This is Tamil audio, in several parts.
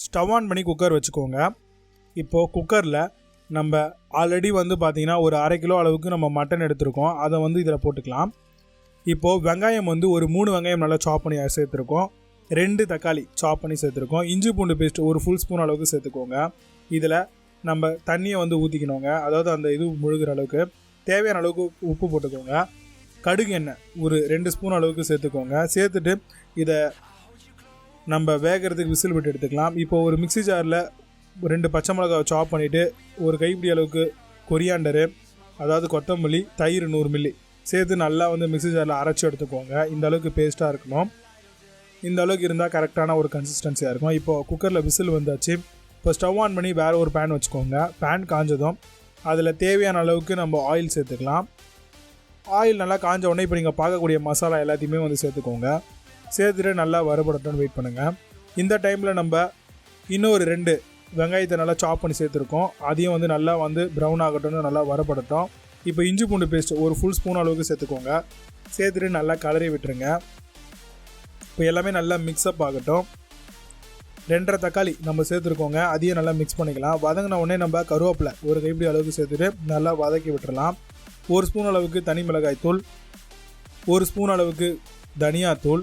ஸ்டவ் ஆன் பண்ணி குக்கர் வச்சுக்கோங்க. இப்போது குக்கரில் நம்ம ஆல்ரெடி வந்து பார்த்திங்கன்னா ஒரு 1/2 கிலோ அளவுக்கு நம்ம மட்டன் எடுத்துருக்கோம். அதை வந்து இதில் போட்டுக்கலாம். இப்போது வெங்காயம் வந்து ஒரு 3 வெங்காயம் நல்லா சாப் பண்ணி சேர்த்துருக்கோம். 2 தக்காளி சாப் பண்ணி சேர்த்துருக்கோம். இஞ்சி பூண்டு பேஸ்ட் ஒரு ஃபுல் ஸ்பூன் அளவுக்கு சேர்த்துக்கோங்க. இதில் நம்ம தண்ணியை வந்து ஊற்றிக்கணுங்க. அதாவது அந்த இது முழுகிற அளவுக்கு தேவையான அளவுக்கு உப்பு போட்டுக்கோங்க. கடுகு எண்ணெய் ஒரு 2 ஸ்பூன் அளவுக்கு சேர்த்துக்கோங்க. சேர்த்துட்டு இதை நம்ம வேகிறதுக்கு விசில் விட்டு எடுத்துக்கலாம். இப்போ ஒரு மிக்ஸி ஜாரில் 2 பச்சை மிளகாவை சாப் பண்ணிவிட்டு ஒரு கைப்பிடி அளவுக்கு கொரியாண்டரு, அதாவது கொத்தமல்லி, தயிர் 100 மில்லி சேர்த்து நல்லா வந்து மிக்ஸி ஜாரில் அரைச்சி எடுத்துக்கோங்க. இந்த அளவுக்கு பேஸ்ட்டாக இருக்கணும். இந்த அளவுக்கு இருந்தால் கரெக்டான ஒரு கன்சிஸ்டன்சியாக இருக்கும். இப்போது குக்கரில் விசில் வந்தாச்சு. இப்போ ஸ்டவ் ஆன் பண்ணி வேறு ஒரு பேன் வச்சுக்கோங்க. பேன் காஞ்சதும் அதில் தேவையான அளவுக்கு நம்ம ஆயில் சேர்த்துக்கலாம். ஆயில் நல்லா காஞ்ச உடனே இப்போ நீங்கள் பார்க்கக்கூடிய மசாலா எல்லாத்தையுமே வந்து சேர்த்துக்கோங்க. சேர்த்துட்டு நல்லா வறுபடட்டும்னு வெயிட் பண்ணுங்கள். இந்த டைமில் நம்ம இன்னொரு 2 வெங்காயத்தை நல்லா சாப் பண்ணி சேர்த்துருக்கோம். அதையும் வந்து நல்லா வந்து ப்ரௌன் ஆகட்டும்னு நல்லா வறுபடட்டும். இப்போ இஞ்சி பூண்டு பேஸ்ட் ஒரு ஃபுல் ஸ்பூன் அளவுக்கு சேர்த்துக்கோங்க. சேர்த்துட்டு நல்லா கலரி விட்டுருங்க. இப்போ எல்லாமே நல்லா மிக்ஸ்அப் ஆகட்டும். 2.5 தக்காளி நம்ம சேர்த்துருக்கோங்க. அதையும் நல்லா மிக்ஸ் பண்ணிக்கலாம். வதங்கின உடனே நம்ம கருவேப்பிலை ஒரு கைப்பிடி அளவுக்கு சேர்த்துட்டு நல்லா வதக்கி விட்டுறலாம். 1 ஸ்பூன் அளவுக்கு தனி மிளகாய் தூள், 1 ஸ்பூன் அளவுக்கு தனியாத்தூள்,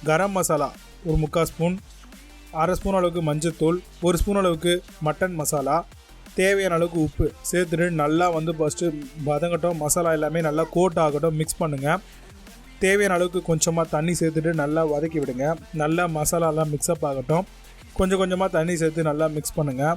கரம் மசாலா ஒரு 3/4 ஸ்பூன், 1/2 ஸ்பூன் அளவுக்கு மஞ்சத்தூள், 1 ஸ்பூன் அளவுக்கு மட்டன் மசாலா, தேவையான அளவுக்கு உப்பு சேர்த்துட்டு நல்லா வந்து ஃபஸ்ட்டு வதங்கட்டும். மசாலா எல்லாமே நல்லா கோட் ஆகட்டும். மிக்ஸ் பண்ணுங்கள். தேவையான அளவுக்கு கொஞ்சமாக தண்ணி சேர்த்துட்டு நல்லா வதக்கி விடுங்க. நல்லா மசாலாலாம் மிக்ஸ்அப் ஆகட்டும். கொஞ்சம் கொஞ்சமாக தண்ணி சேர்த்து நல்லா மிக்ஸ் பண்ணுங்கள்.